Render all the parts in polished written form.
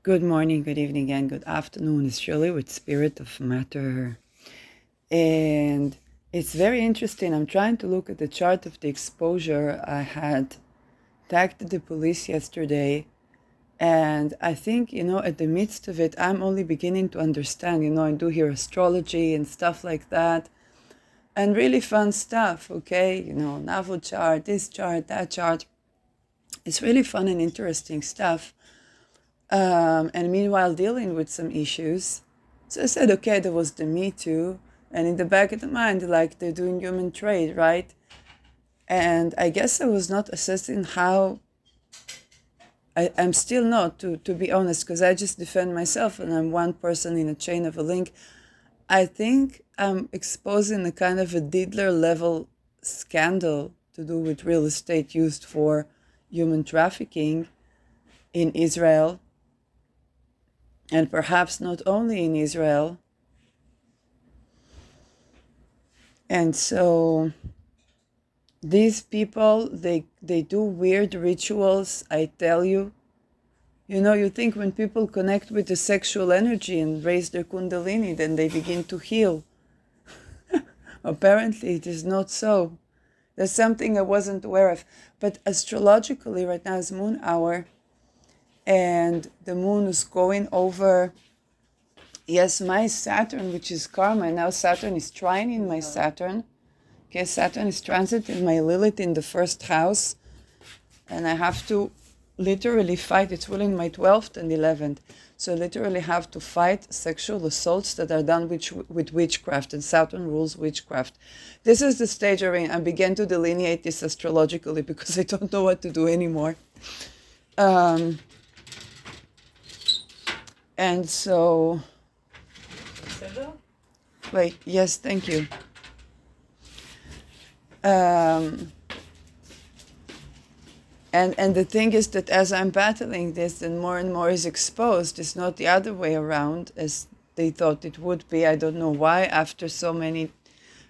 Good morning, good evening, and good afternoon. It's Shirley with Spirit of Matter. And it's very interesting. I'm trying to look at the chart of the exposure. I had tagged the police yesterday, and I think, at the midst of it, I'm only beginning to understand. I do hear astrology and stuff like that, and really fun stuff, okay? Navel chart, this chart, that chart. It's really fun and interesting stuff. And meanwhile dealing with some issues. So I said, okay, there was the Me Too, and in the back of the mind, like they're doing human trade, right? And I guess I was not assessing how, I'm still not, to be honest, because I just defend myself and I'm one person in a chain of a link. I think I'm exposing a kind of adiddĺer level scandal to do with real estate used for human trafficking in Israel, and perhaps not only in Israel. And so these people, they do weird rituals, I tell you. You think when people connect with the sexual energy and raise their kundalini, then they begin to heal. Apparently it is not so. There's something I wasn't aware of. But astrologically, right now is moon hour, and the moon is going over, yes, my Saturn, which is karma. Now Saturn is trining my Saturn. Okay, Saturn is transiting my Lilith in the first house, and I have to literally fight. It's ruling my 12th and 11th. So I literally have to fight sexual assaults that are done with witchcraft, and Saturn rules witchcraft. This is the stage where I began to delineate this astrologically because I don't know what to do anymore. And so... Wait, yes, thank you. And the thing is that as I'm battling this, then more and more is exposed. It's not the other way around as they thought it would be. I don't know why after so many...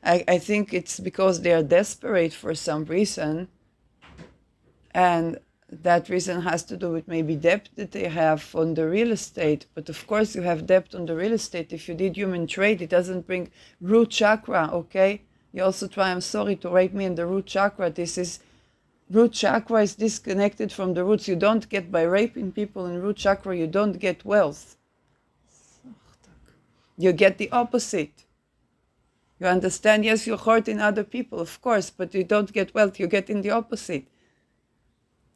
I think it's because they are desperate for some reason. And that reason has to do with maybe debt that they have on the real estate. But of course you have debt on the real estate. If you did human trade, it doesn't bring root chakra, okay? You also try, I'm sorry, to rape me in the root chakra. Root chakra is disconnected from the roots. You don't get, by raping people in root chakra, you don't get wealth. You get the opposite. You understand? Yes, you're hurting other people, of course, but you don't get wealth. You get in the opposite.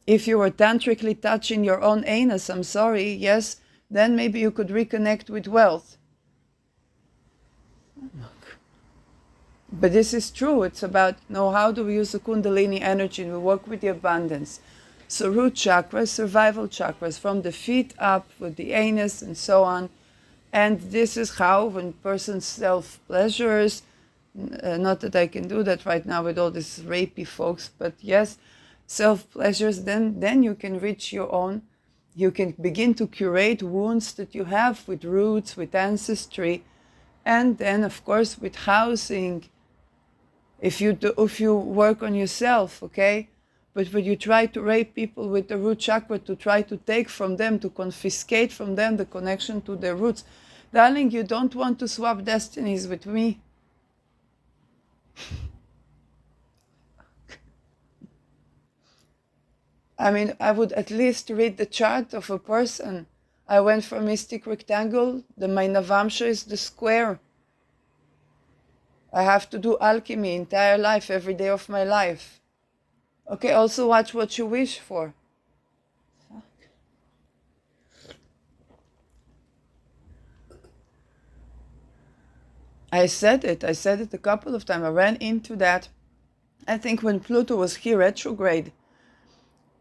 If you were tantrically touching your own anus, I'm sorry, yes, then maybe you could reconnect with wealth. But this is true. It's about, how do we use the Kundalini energy? We work with the abundance. So root chakras, survival chakras, from the feet up with the anus and so on. And this is how, when persons self-pleasures, not that I can do that right now with all these rapey folks, but yes, self-pleasures, then you can reach your own. You can begin to curate wounds that you have with roots, with ancestry, and then, of course, with housing. If you work on yourself, okay? But when you try to rape people with the root chakra, to try to take from them, to confiscate from them the connection to their roots, darling, you don't want to swap destinies with me. I mean, I would at least read the chart of a person. I went for mystic rectangle, my Navamsha is the square. I have to do alchemy entire life, every day of my life. Okay, also watch what you wish for. I said it a couple of times. I ran into that. I think when Pluto was here retrograde,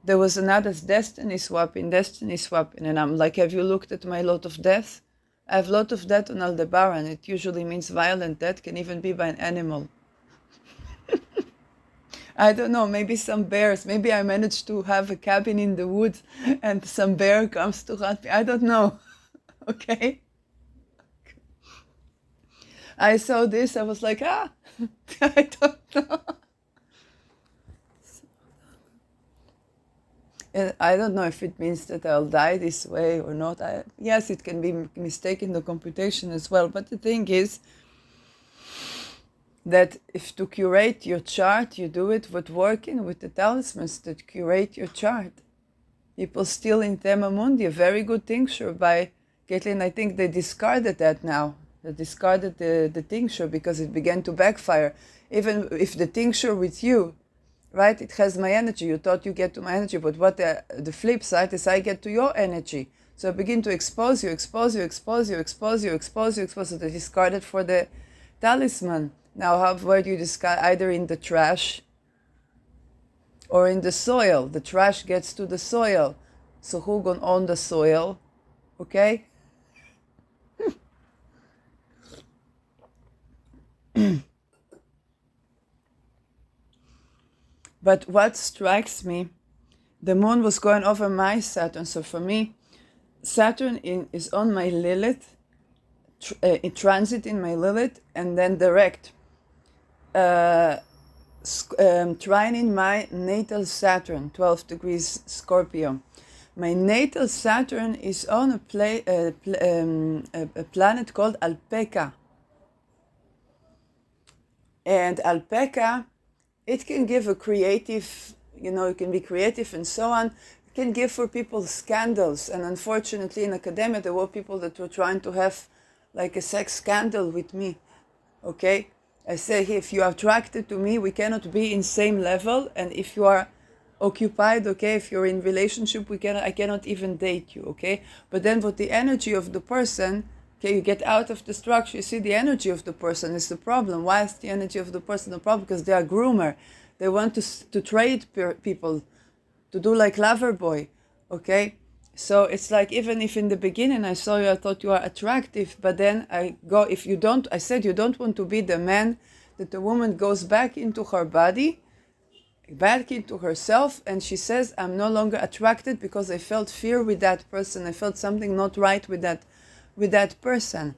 there was another destiny swapping, and I'm like, have you looked at my lot of death? I have a lot of death on Aldebaran. It usually means violent death, can even be by an animal. I don't know, maybe some bears. Maybe I managed to have a cabin in the woods and some bear comes to hunt me. I don't know. Okay? I saw this, I was like, I don't know. And I don't know if it means that I'll die this way or not. Yes, it can be mistaken the computation as well. But the thing is that if to curate your chart, you do it with working with the talismans that curate your chart. People still in Tema Mundi, a very good tincture by Caitlin. I think they discarded that now. They discarded the tincture because it began to backfire. Even if the tincture with you, right, it has my energy. You thought you get to my energy, but what the flip side is I get to your energy. So I begin to expose you. So they discarded for the talisman. Now, where do you discard? Either in the trash or in the soil. The trash gets to the soil. So who gonna own the soil? Okay? But what strikes me, the moon was going over my Saturn. So for me, Saturn is on my Lilith, in transit in my Lilith, and then direct. Trine in my natal Saturn, 12 degrees Scorpio. My natal Saturn is on a planet called Alpaca. And Alpaca, it can give a creative, it can be creative and so on. It can give for people scandals. And unfortunately in academia, there were people that were trying to have like a sex scandal with me. Okay? I say, if you are attracted to me, we cannot be in same level. And if you are occupied, okay, if you're in relationship, I cannot even date you, okay? But then with the energy of the person, okay, you get out of the structure, you see the energy of the person is the problem. Why is the energy of the person the problem? Because they are groomer. They want to trade people, to do like lover boy, okay? So it's like, even if in the beginning I saw you, I thought you are attractive, but then I said you don't want to be the man that the woman goes back into her body, back into herself, and she says, I'm no longer attracted because I felt fear with that person. I felt something not right with that person.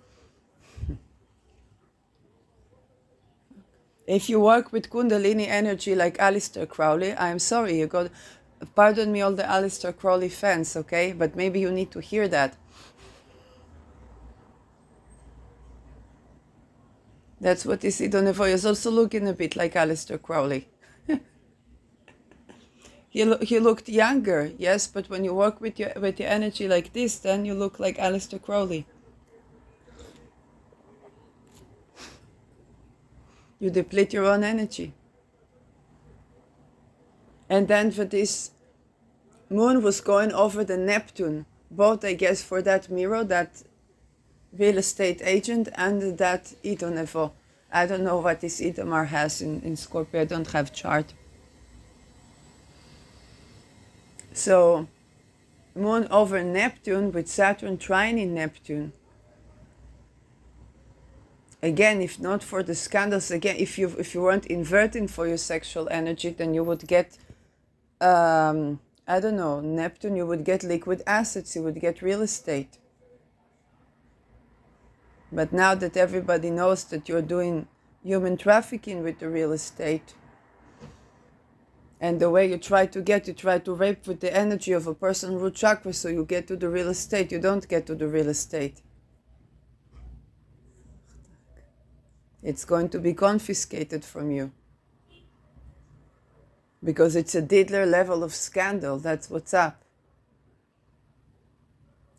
If you work with Kundalini energy like Aleister Crowley, I'm sorry, pardon me all the Aleister Crowley fans, okay? But maybe you need to hear that. That's what Isidore Nevoy is also looking a bit like Aleister Crowley. He looked younger, yes, but when you work with your energy like this, then you look like Aleister Crowley. You deplete your own energy. And then for this moon was going over the Neptune, both I guess for that Miro, that real estate agent, and that Idonevo. I don't know what this Idomar has in Scorpio. I don't have chart. So moon over Neptune with Saturn trine in Neptune. Again, if not for the scandals, again, if you weren't inverting for your sexual energy, then you would get I don't know, Neptune, you would get liquid assets, you would get real estate. But now that everybody knows that you're doing human trafficking with the real estate, and the way you try to rape with the energy of a person root chakra, so you get to the real estate, you don't get to the real estate. It's going to be confiscated from you. Because it's a adiddĺer level of scandal. That's what's up.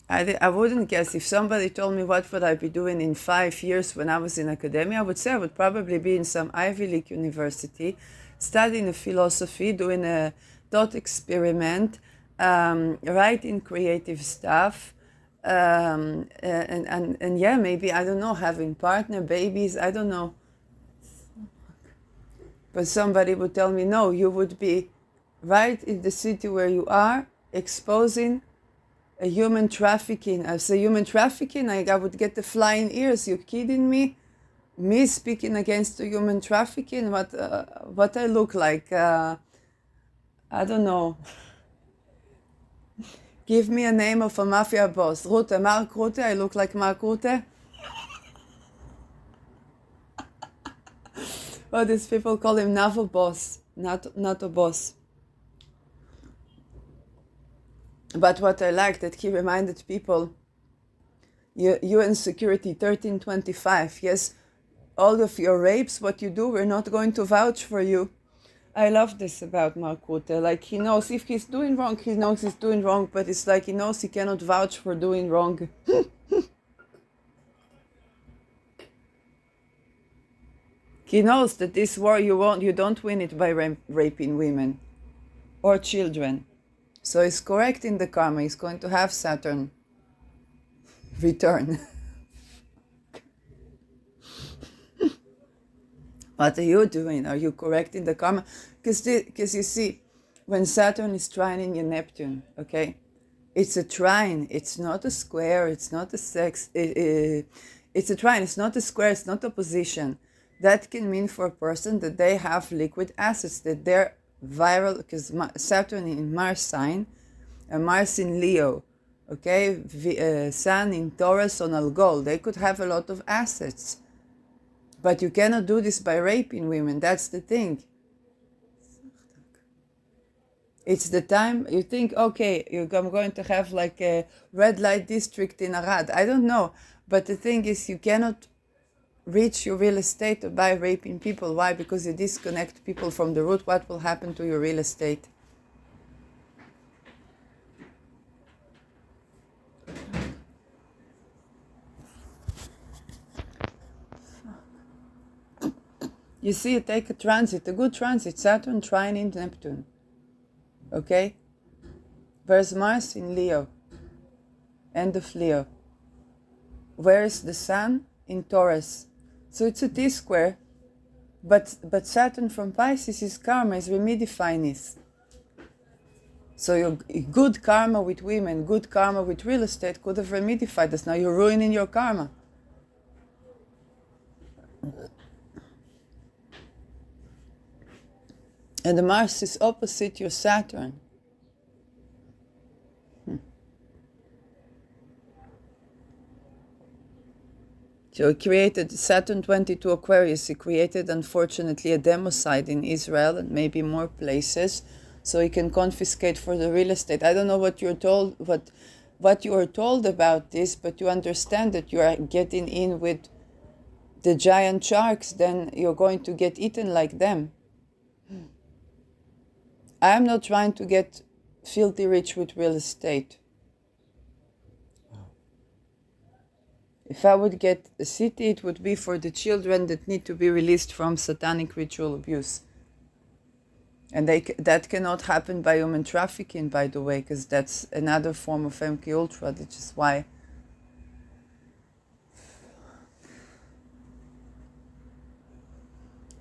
I wouldn't guess. If somebody told me what would I be doing in 5 years when I was in academia, I would say I would probably be in some Ivy League university, studying a philosophy, doing a thought experiment, writing creative stuff, and yeah, maybe, I don't know, having partner, babies, I don't know. But somebody would tell me, no, you would be right in the city where you are, exposing a human trafficking. I say human trafficking, I would get the flying ears. You kidding me? Me speaking against the human trafficking? What I look like? I don't know. Give me a name of a mafia boss. Mark Rutte. I look like Mark Rutte. Well, these people call him Navo boss, not a boss. But what I like that he reminded people, UN Security 1325, yes, all of your rapes, what you do, we're not going to vouch for you. I love this about Mark Rutte. Like, he knows if he's doing wrong, he knows he's doing wrong, but it's like he knows he cannot vouch for doing wrong. He knows that this war you don't win it by raping women or children. So he's correcting the karma. He's going to have Saturn return. What are you doing? Are you correcting the karma? Because you see, when Saturn is trining in Neptune, okay, it's a trine. It's not a square. It's not a it's a trine. It's not a square. It's not a position. That can mean for a person that they have liquid assets, that they're viral, because Saturn in Mars sign, Mars in Leo, okay, Sun in Taurus on Algol, they could have a lot of assets. But you cannot do this by raping women, that's the thing. It's the time you think, okay, I'm going to have like a red light district in Arad. I don't know. But the thing is, you cannot reach your real estate by raping people. Why? Because you disconnect people from the root. What will happen to your real estate? You see, you take a transit, a good transit, Saturn trine in Neptune. Okay? Where's Mars in Leo? End of Leo. Where is the Sun? In Taurus. So it's a T-square, but Saturn from Pisces is karma, is remedifying this. So your good karma with women, good karma with real estate could have remedified this. Now you're ruining your karma. And the Mars is opposite your Saturn. So he created Saturn 22 Aquarius. He created, unfortunately, a democide in Israel and maybe more places, so he can confiscate for the real estate. I don't know what you're told, what you are told about this, but you understand that you are getting in with the giant sharks, then you're going to get eaten like them. I am not trying to get filthy rich with real estate. If I would get a city, it would be for the children that need to be released from satanic ritual abuse. And that cannot happen by human trafficking, by the way, because that's another form of MK Ultra, which is why.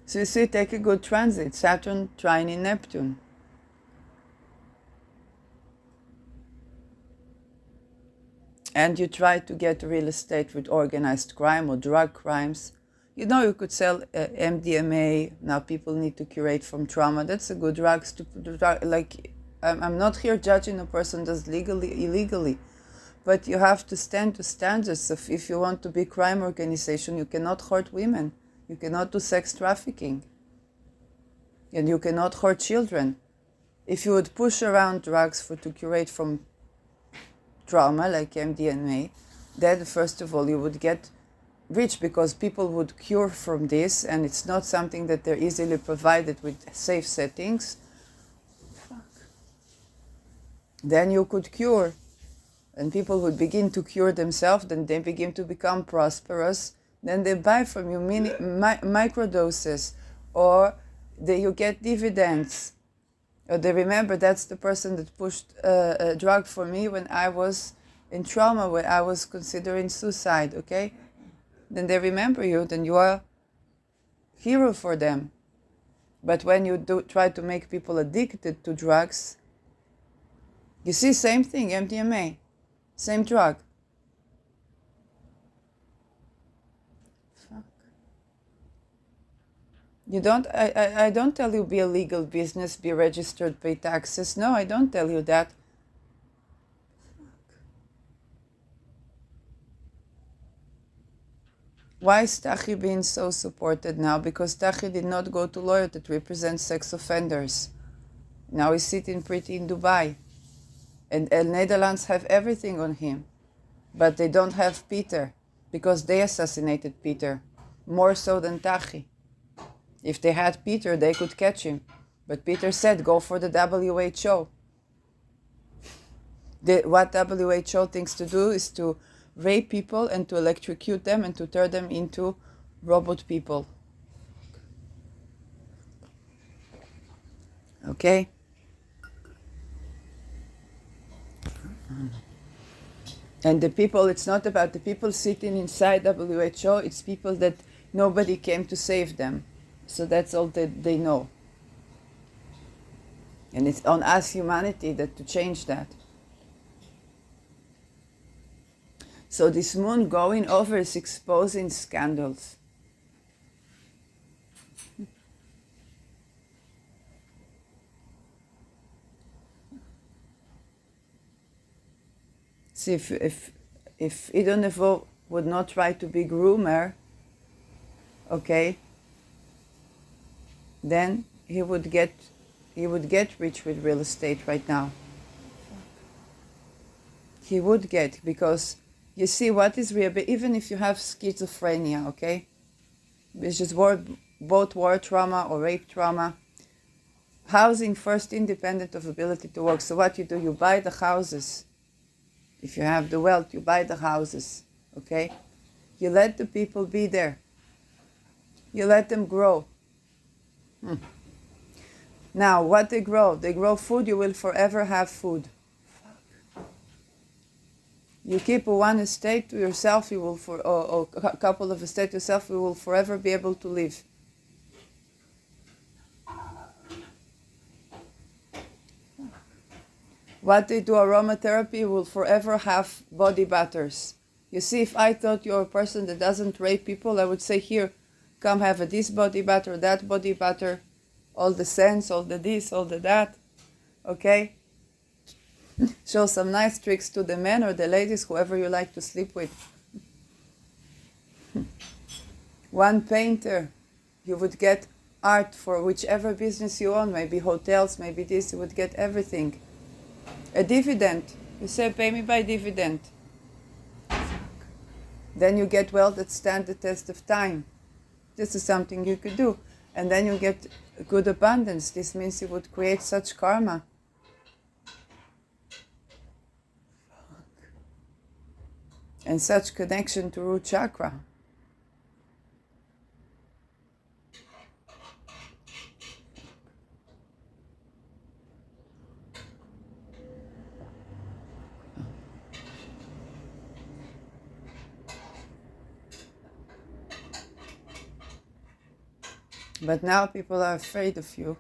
So you see, take a good transit, Saturn trine in Neptune. And you try to get real estate with organized crime or drug crimes. You know, you could sell MDMA. Now people need to curate from trauma. That's a good drug. Like, I'm not here judging a person does legally, illegally. But you have to stand to standards of, if you want to be a crime organization, you cannot hurt women. You cannot do sex trafficking. And you cannot hurt children. If you would push around drugs to curate from trauma like MDMA, then first of all you would get rich because people would cure from this, and it's not something that they're easily provided with safe settings. Then you could cure, and people would begin to cure themselves, then they begin to become prosperous, then they buy from you microdoses, or you get dividends. They remember that's the person that pushed a drug for me when I was in trauma, when I was considering suicide, okay? Then they remember you, then you are a hero for them. But when you try to make people addicted to drugs, you see, same thing, MDMA, same drug. You don't, I don't tell you be a legal business, be registered, pay taxes. No, I don't tell you that. Why is Tachi being so supported now? Because Tachi did not go to lawyer that represents sex offenders. Now he's sitting pretty in Dubai. And Netherlands have everything on him. But they don't have Peter, because they assassinated Peter, more so than Tachi. If they had Peter, they could catch him. But Peter said, go for the WHO. What WHO thinks to do is to rape people and to electrocute them and to turn them into robot people. Okay? And the people, it's not about the people sitting inside WHO, it's people that nobody came to save them. So that's all that they know. And it's on us, humanity, that to change that. So this moon going over is exposing scandals. See, if Idon would not try to be groomer, okay, then he would get rich with real estate right now. He would get, because you see what is real, even if you have schizophrenia, okay, which is both war trauma or rape trauma, housing first independent of ability to work. So what you do, you buy the houses. If you have the wealth, you buy the houses, okay? You let the people be there. You let them grow. Now, what they grow food, you will forever have food. You keep one estate to yourself, you will or a couple of estates to yourself, you will forever be able to live. What they do, aromatherapy, you will forever have body butters. You see, if I thought you're a person that doesn't rape people, I would say, here, come have this body butter, that body butter, all the scents, all the this, all the that, okay? Show some nice tricks to the men or the ladies, whoever you like to sleep with. One painter, you would get art for whichever business you own, maybe hotels, maybe this, you would get everything. A dividend, you say, pay me by dividend. Then you get wealth that stand the test of time. This is something you could do. And then you get good abundance. This means you would create such karma. And such connection to root chakra. But now people are afraid of you.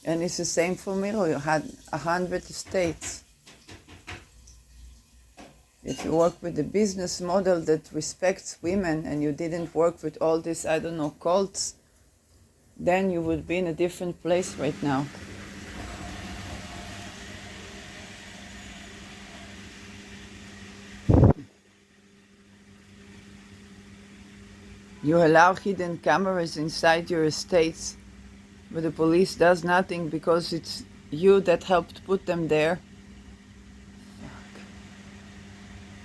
And it's the same for Miro. You had 100 estates. If you work with a business model that respects women and you didn't work with all these, I don't know, cults, then you would be in a different place right now. You allow hidden cameras inside your estates, but the police does nothing because it's you that helped put them there.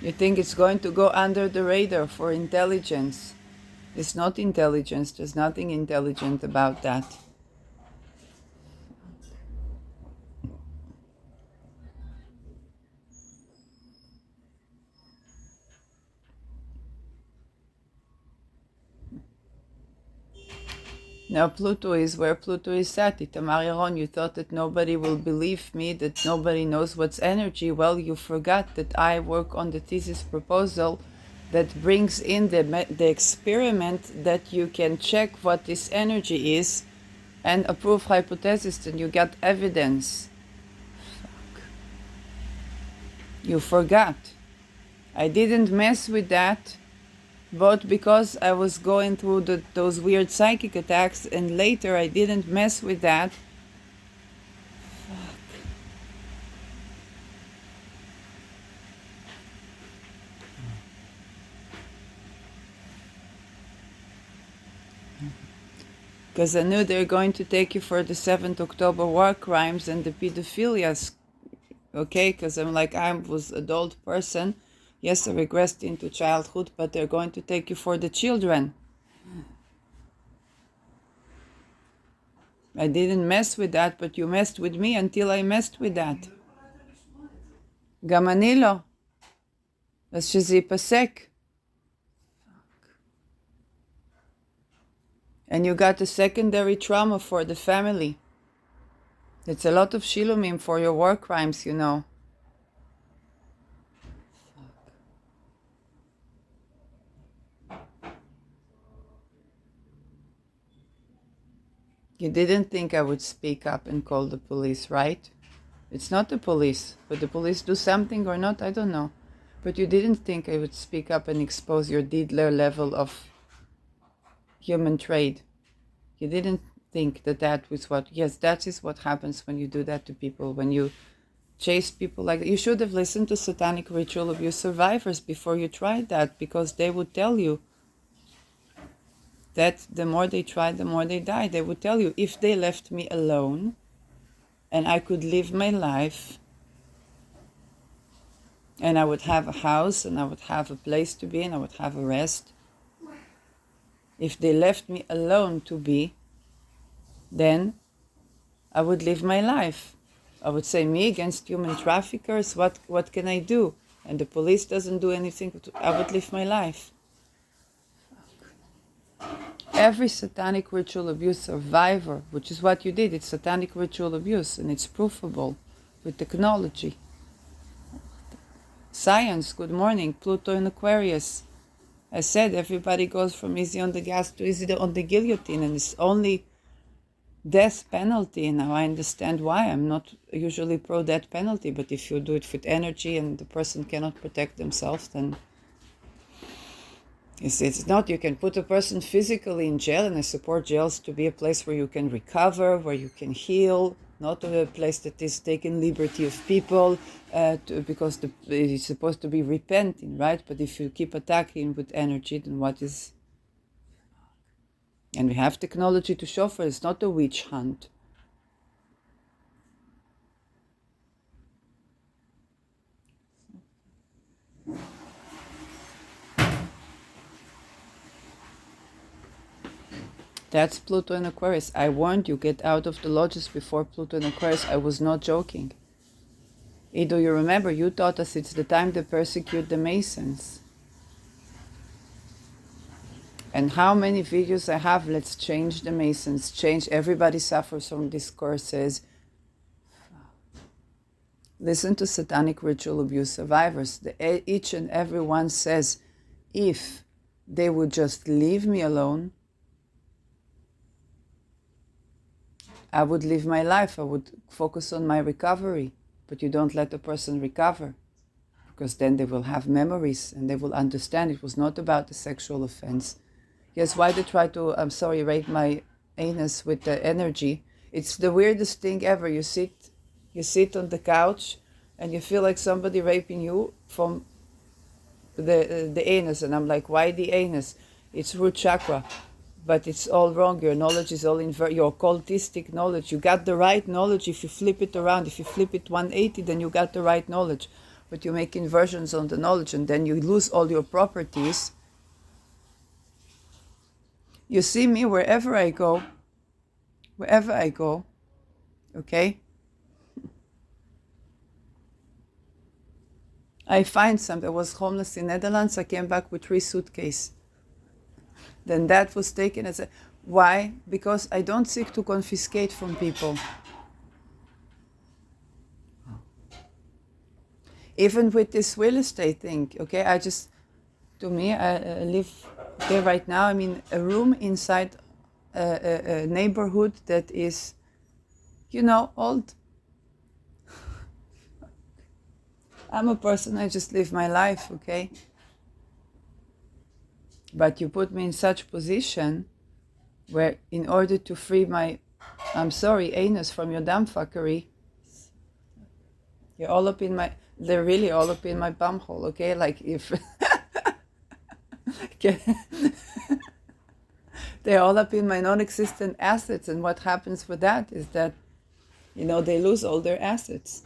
You think it's going to go under the radar for intelligence. It's not intelligence. There's nothing intelligent about that. Now Pluto is where Pluto is at. Itamar Yaron, you thought that nobody will believe me, that nobody knows what's energy. Well, you forgot that I work on the thesis proposal that brings in the experiment that you can check what this energy is and approve hypothesis, and you got evidence. Fuck. You forgot. I didn't mess with that. But because I was going through those weird psychic attacks, and later I didn't mess with that. Fuck. Because I knew they're going to take you for the 7th October war crimes and the pedophilia, okay? Because I'm like, I was adult person. Yes, I regressed into childhood, but they're going to take you for the children. I didn't mess with that, but you messed with me until I messed with that. גם אני לא. אז שזה ייפסק. And you got a secondary trauma for the family. It's a lot of shilumim for your war crimes, you know. You didn't think I would speak up and call the police, right? It's not the police. Would the police do something or not? I don't know. But you didn't think I would speak up and expose your adiddĺer level of human trade. You didn't think that was what... Yes, that is what happens when you do that to people. When you chase people like that. You should have listened to satanic ritual abuse survivors before you tried that, because they would tell you that the more they tried, the more they died. They would tell you, if they left me alone and I could live my life and I would have a house and I would have a place to be and I would have a rest, if they left me alone to be, then I would live my life. I would say, me against human traffickers, what can I do? And the police doesn't do anything, I would live my life. Every satanic ritual abuse survivor, which is what you did, it's satanic ritual abuse, and it's provable with technology. Science, good morning, Pluto in Aquarius. I said everybody goes from easy on the gas to easy on the guillotine, and it's only death penalty. Now I understand why. I'm not usually pro death penalty, but if you do it with energy and the person cannot protect themselves, then it's not, you can put a person physically in jail, and I support jails to be a place where you can recover, where you can heal, not a place that is taking liberty of people, because it's supposed to be repenting, right? But if you keep attacking with energy, then what is... And we have technology to show for it. It's not a witch hunt. That's Pluto in Aquarius. I warned you, get out of the lodges before Pluto in Aquarius. I was not joking. Do you remember, you taught us it's the time to persecute the Masons. And how many videos I have, let's change the Masons, change, everybody suffers from these curses. Listen to satanic ritual abuse survivors. Each and every one says, if they would just leave me alone, I would live my life, I would focus on my recovery. But you don't let the person recover, because then they will have memories and they will understand it was not about the sexual offense. Yes, why they try to, rape my anus with the energy. It's the weirdest thing ever. You sit on the couch and you feel like somebody raping you from the anus. And I'm like, why the anus? It's root chakra. But it's all wrong. Your knowledge is all your occultistic knowledge. You got the right knowledge if you flip it around. If you flip it 180, then you got the right knowledge. But you make inversions on the knowledge, and then you lose all your properties. You see me wherever I go, okay? I find something. I was homeless in Netherlands. I came back with 3 suitcases. Then that was taken as a... Why? Because I don't seek to confiscate from people. Even with this real estate thing, okay? I live there right now. I'm in a room inside a neighborhood that is, old. I'm a person, I just live my life, okay? But you put me in such position where, in order to free my, anus from your dumbfuckery, they're really all up in my bumhole, okay? Like if... They're all up in my non-existent assets, and what happens with that is that, they lose all their assets.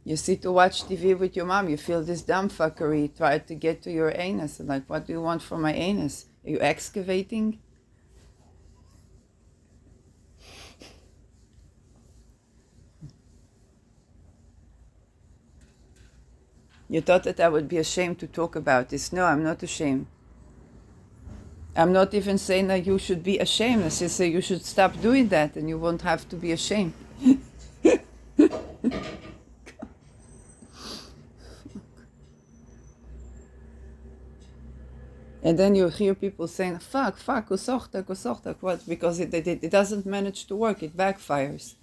You sit to watch TV with your mom, you feel this dumb fuckery, try to get to your anus. And like, what do you want from my anus? Are you excavating? You thought that I would be ashamed to talk about this. No, I'm not ashamed. I'm not even saying that you should be ashamed. I just say you should stop doing that and you won't have to be ashamed. And then you hear people saying, fuck, usochtak, what? Because it doesn't manage to work, it backfires.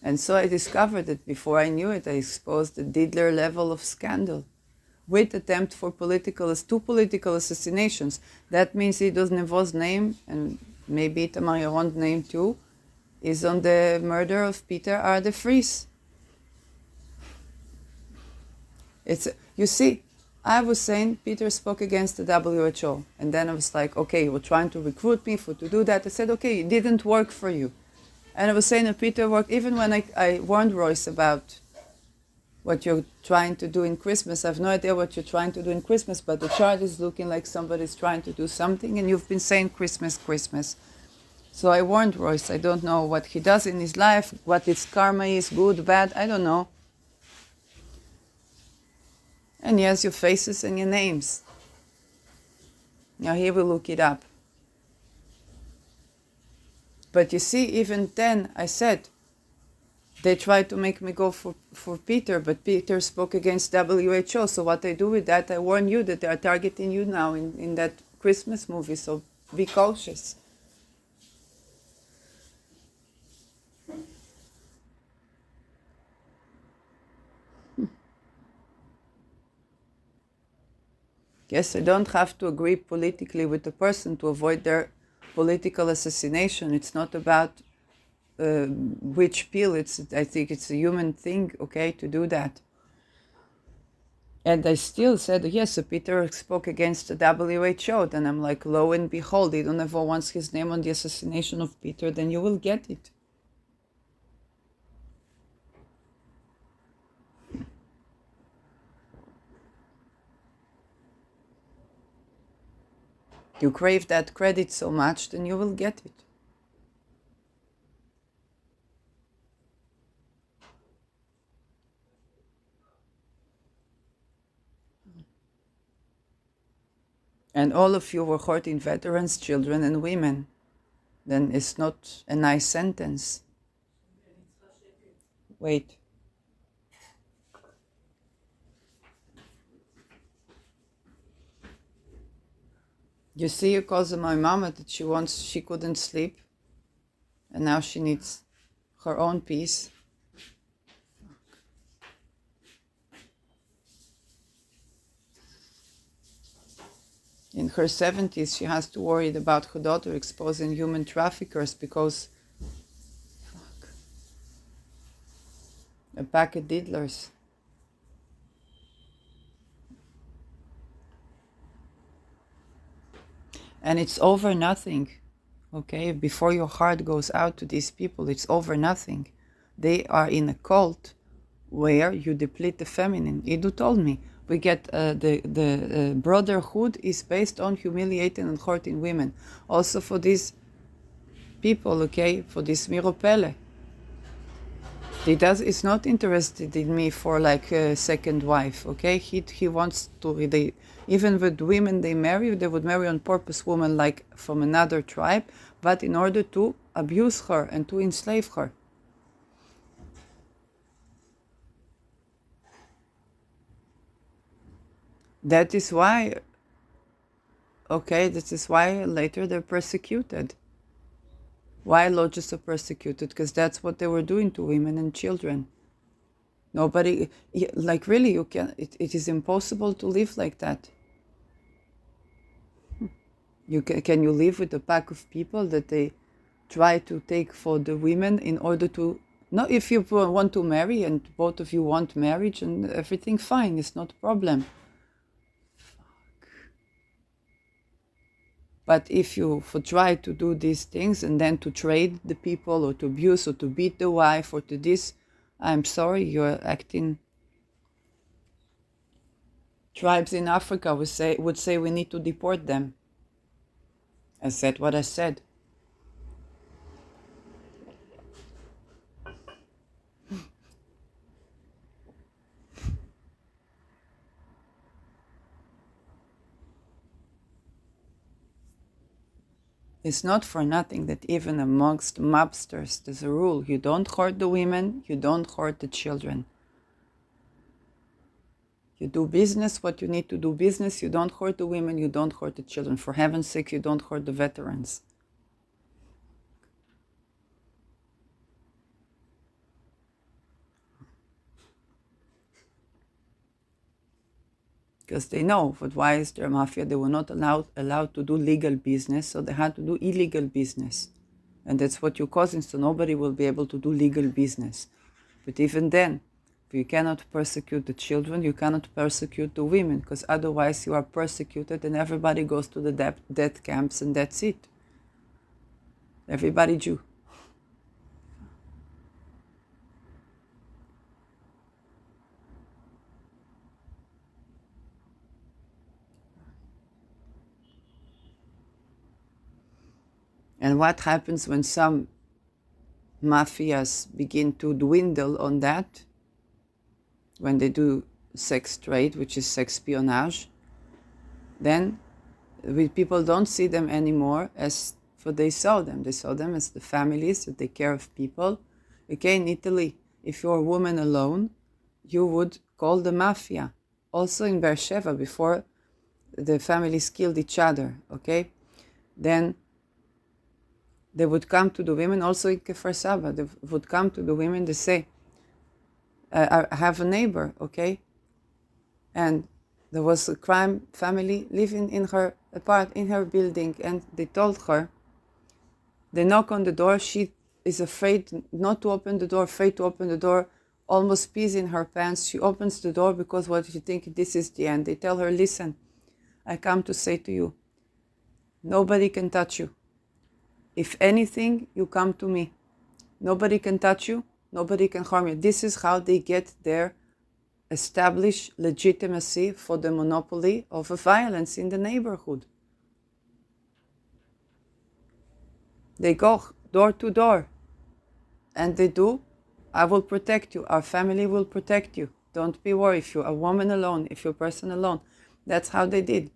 And so I discovered that before I knew it, I exposed the adiddĺer level of scandal with attempt for two political assassinations. That means Ido's Nevo's name, and maybe Tamar Yaron's name too, is on the murder of Peter R. de Vries. You see, I was saying Peter spoke against the WHO, and then I was like, okay, you were trying to recruit me to do that. I said, okay, it didn't work for you. And I was saying that Peter worked, even when I warned Royce about what you're trying to do in Christmas. I have no idea what you're trying to do in Christmas, but the chart is looking like somebody's trying to do something, and you've been saying Christmas, Christmas. So I warned Royce. I don't know what he does in his life, what his karma is, good, bad, I don't know. And he has your faces and your names. Now he will look it up. But you see, even then I said, they tried to make me go for Peter, but Peter spoke against WHO. So what I do with that, I warn you that they are targeting you now in that Christmas movie, so be cautious. Yes, I don't have to agree politically with the person to avoid their political assassination. It's not about which pill. I think it's a human thing, okay, to do that. And I still said, yes, so Peter spoke against the WHO. Then I'm like, lo and behold, he don't ever wants his name on the assassination of Peter, then you will get it. You crave that credit so much, then you will get it. And all of you were hurting veterans, children, and women. Then it's not a nice sentence. Wait. You see, because of my mama that she couldn't sleep, and now she needs her own peace. In her 70s, she has to worry about her daughter exposing human traffickers because, a pack of diddlers. And it's over nothing, okay? Before your heart goes out to these people, it's over nothing. They are in a cult where you deplete the feminine. Idu told me, we get the brotherhood is based on humiliating and hurting women. Also for these people, okay, for this Miropele. He's not interested in me for like a second wife, okay? He wants to, even with women they would marry on purpose women like from another tribe, but in order to abuse her and to enslave her. That is why, okay, this is why later they're persecuted. Why lodges are persecuted? Because that's what they were doing to women and children. Nobody, like really, it is impossible to live like that. Can you live with a pack of people that they try to take for the women in order to, not if you want to marry and both of you want marriage and everything fine, it's not a problem. But if you try to do these things and then to trade the people or to abuse or to beat the wife or to this, I'm sorry, you're acting. Tribes in Africa would say we need to deport them. I said what I said. It's not for nothing that even amongst mobsters, there's a rule. You don't hurt the women, you don't hurt the children. You do business what you need to do business, you don't hurt the women, you don't hurt the children. For heaven's sake, you don't hurt the veterans. Because they know, but why is there mafia? They were not allowed to do legal business, so they had to do illegal business. And that's what you're causing, so nobody will be able to do legal business. But even then, if you cannot persecute the children, you cannot persecute the women, because otherwise you are persecuted and everybody goes to the death camps and that's it. Everybody Jew. And what happens when some mafias begin to dwindle on that? When they do sex trade, which is espionage, then people don't see them anymore as for they saw them. They saw them as the families that take care of people. Okay, in Italy, if you're a woman alone, you would call the mafia. Also in Beersheba, before the families killed each other, okay? Then they would come to the women, also in Kfar Saba, they would come to the women, they say, I have a neighbor, okay? And there was a crime family living in her in her building, and they told her, they knock on the door, she is afraid not to open the door, afraid to open the door, almost pees in her pants. She opens the door because what she thinks this is the end. They tell her, listen, I come to say to you, nobody can touch you. If anything, you come to me. Nobody can touch you, nobody can harm you. This is how they get their established legitimacy for the monopoly of violence in the neighborhood. They go door to door and they do, I will protect you, our family will protect you, don't be worried, if you're a woman alone, if you're a person alone. That's how they did.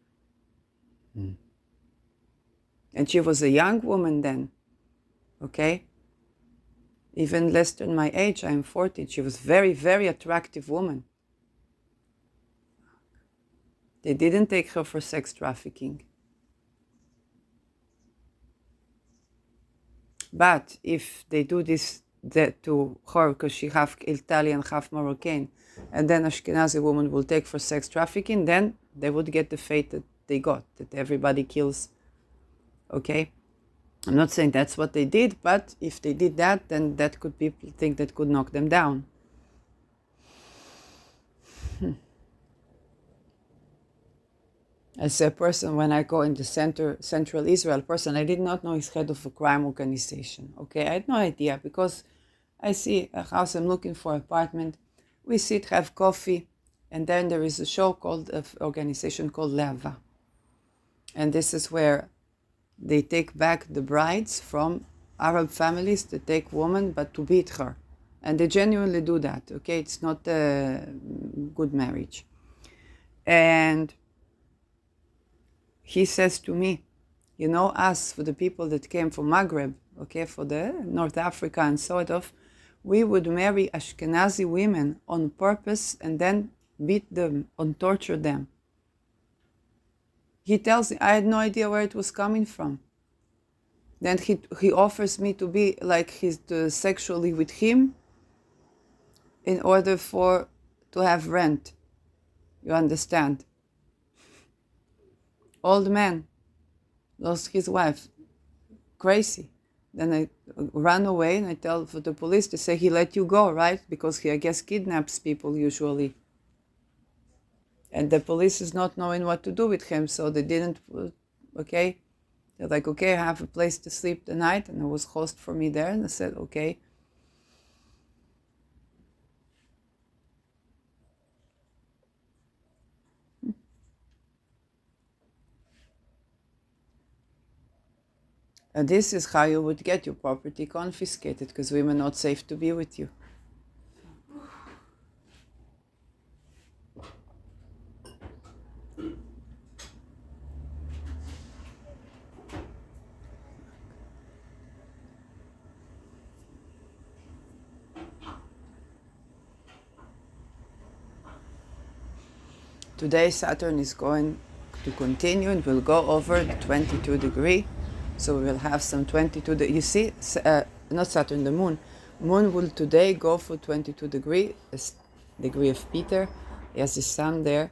And she was a young woman then, okay? Even less than my age, I'm 40. She was very, very attractive woman. They didn't take her for sex trafficking. But if they do this to her because she half Italian, half Moroccan, and then Ashkenazi woman will take for sex trafficking, then they would get the fate that they got, that everybody kills. Okay? I'm not saying that's what they did, but if they did that, then that could be a thing that could knock them down. As a person, when I go into Central Israel person, I did not know he's head of a crime organization. Okay, I had no idea, because I see a house, I'm looking for an apartment, we sit, have coffee, and then there is a show called, an organization called Leva. And this is where they take back the brides from Arab families that take women, but to beat her. And they genuinely do that, okay? It's not a good marriage. And he says to me, you know, us, for the people that came from Maghreb, okay, for the North Africa and sort of, we would marry Ashkenazi women on purpose and then beat them and torture them. He tells me, I had no idea where it was coming from. Then he offers me to be like sexually with him in order to have rent. You understand? Old man, lost his wife. Crazy. Then I ran away and I tell for the police. They say he let you go, right? Because he, I guess, kidnaps people usually. And the police is not knowing what to do with him, so they didn't, okay? They're like, okay, I have a place to sleep the night, and it was host for me there, and I said, okay. And this is how you would get your property confiscated, because women are not safe to be with you. Today Saturn is going to continue and will go over the 22 degree. So we will have some 22, you see, not Saturn, the moon. Moon will today go for 22 degree, degree of Peter. He has his sun there.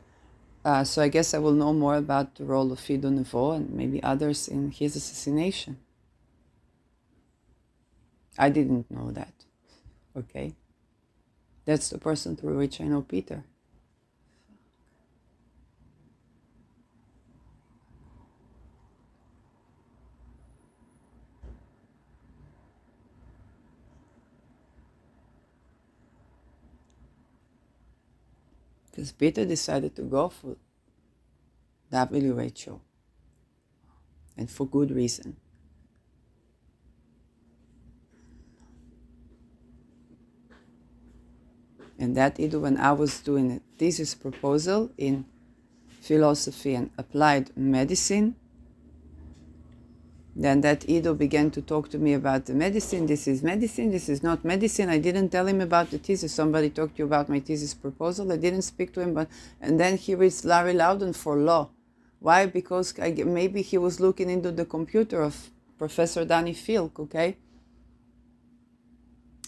So I guess I will know more about the role of Fido Nevo and maybe others in his assassination. I didn't know that, okay? That's the person through which I know Peter. Because Peter decided to go for WHO, and for good reason. And that either when I was doing a thesis proposal in philosophy and applied medicine, then that Ido began to talk to me about the medicine. This is medicine, this is not medicine. I didn't tell him about the thesis. Somebody talked to you about my thesis proposal. I didn't speak to him, and then he reads Larry Loudon for law. Why? Because maybe he was looking into the computer of Professor Danny Filk, okay?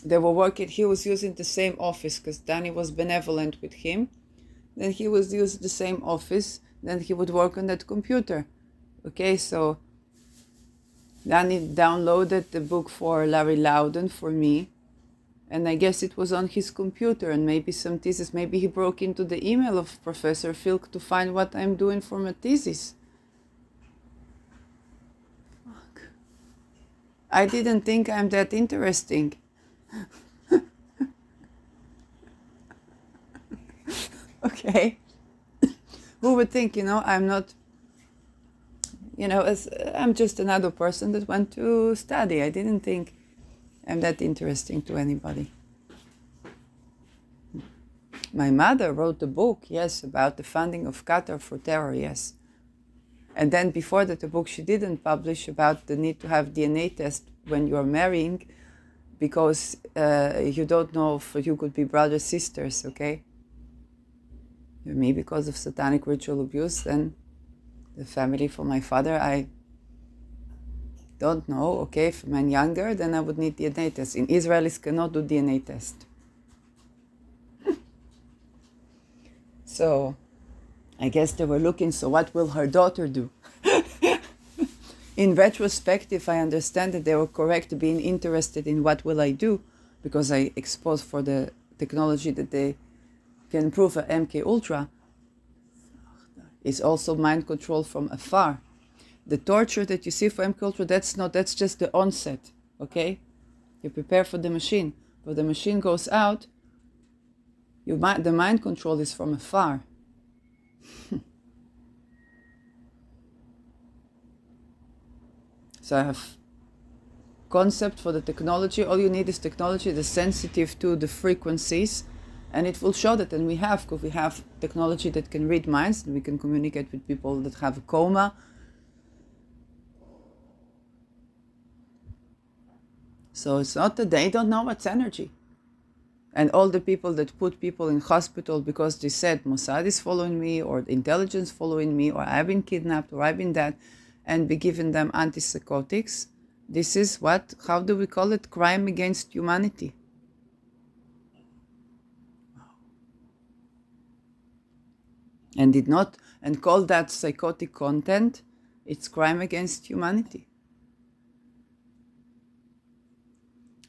They were working, he was using the same office because Danny was benevolent with him. Then he was using the same office, then he would work on that computer. Okay, so Danny downloaded the book for Larry Loudon for me, and I guess it was on his computer, and maybe some thesis, maybe he broke into the email of Professor Filk to find what I'm doing for my thesis. Fuck. I didn't think I'm that interesting. Okay. Who would think, I'm not, I'm just another person that went to study. I didn't think I'm that interesting to anybody. My mother wrote a book, yes, about the funding of Qatar for terror, yes. And then before that, a book she didn't publish about the need to have DNA test when you're marrying, because you don't know if you could be brothers, sisters, okay? Me, because of satanic ritual abuse, then the family for my father, I don't know, okay? If I'm younger, then I would need DNA test. In Israelis cannot do DNA test. So I guess they were looking, so what will her daughter do? In retrospective, I understand that they were correct being interested in what will I do, because I exposed for the technology that they can prove a MK Ultra. It's also mind control from afar. The torture that you see for MK Ultra, that's just the onset, okay? You prepare for the machine. But the machine goes out, the mind control is from afar. So I have concept for the technology. All you need is technology that's sensitive to the frequencies, and it will show that. And because we have technology that can read minds, and we can communicate with people that have a coma. So it's not that they don't know what's energy. And all the people that put people in hospital because they said Mossad is following me, or intelligence following me, or I've been kidnapped, or I've been that, and be giving them antipsychotics. This is how do we call it? Crime against humanity. And call that psychotic content It's crime against humanity.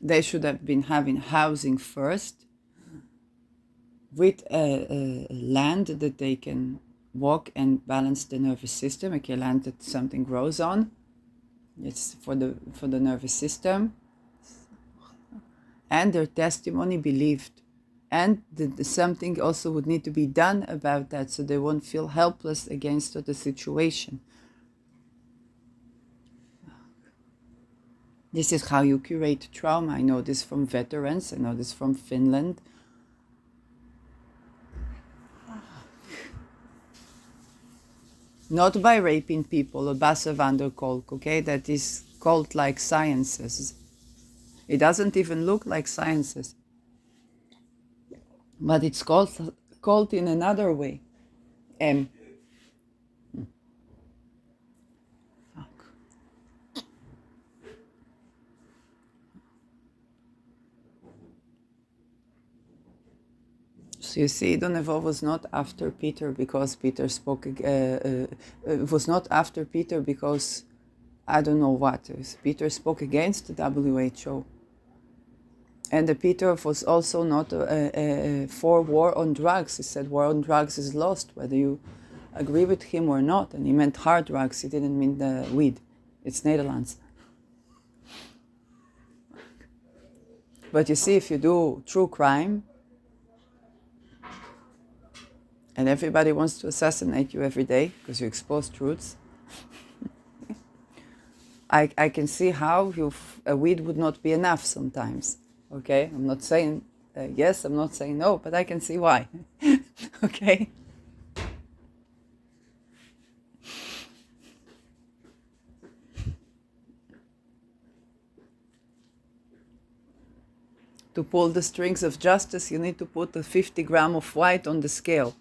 They should have been having housing first, with a land that they can walk and balance the nervous system. Okay, land that something grows on. It's for the nervous system. And their testimony believed. And something also would need to be done about that, so they won't feel helpless against the situation. This is how you curate trauma. I know this from veterans. I know this from Finland. Not by raping people or Bassa van der Kolk, okay? That is cult-like sciences. It doesn't even look like sciences. But it's called in another way. So you see, Donevo was not after Peter because Peter spoke. Was not after Peter because I don't know what. Peter spoke against the WHO. And the Peter was also not for war on drugs. He said war on drugs is lost, whether you agree with him or not. And he meant hard drugs. He didn't mean the weed. It's Netherlands. But you see, if you do true crime, and everybody wants to assassinate you every day because you expose truths, I can see how a weed would not be enough sometimes. Okay, I'm not saying yes, I'm not saying no, but I can see why. Okay. To pull the strings of justice, you need to put a 50 gram of white on the scale.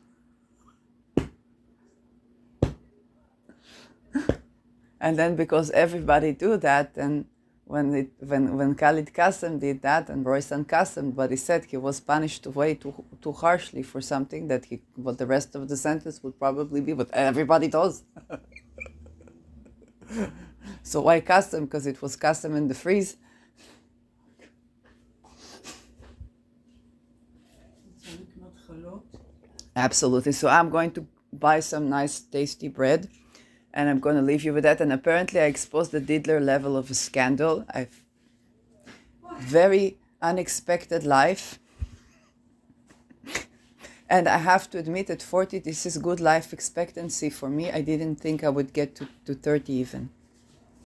And then because everybody do that, and when Khalid Qasem did that, and Roysan Qasem, but he said he was punished way too harshly for something that what the rest of the sentence would probably be, but everybody does. So why Qasem? Because it was Qasem in the freeze. Absolutely. So I'm going to buy some nice tasty bread, and I'm going to leave you with that. And apparently I exposed the adiddĺer level of a scandal. I've very unexpected life. And I have to admit, at 40, this is good life expectancy for me. I didn't think I would get to 30 even.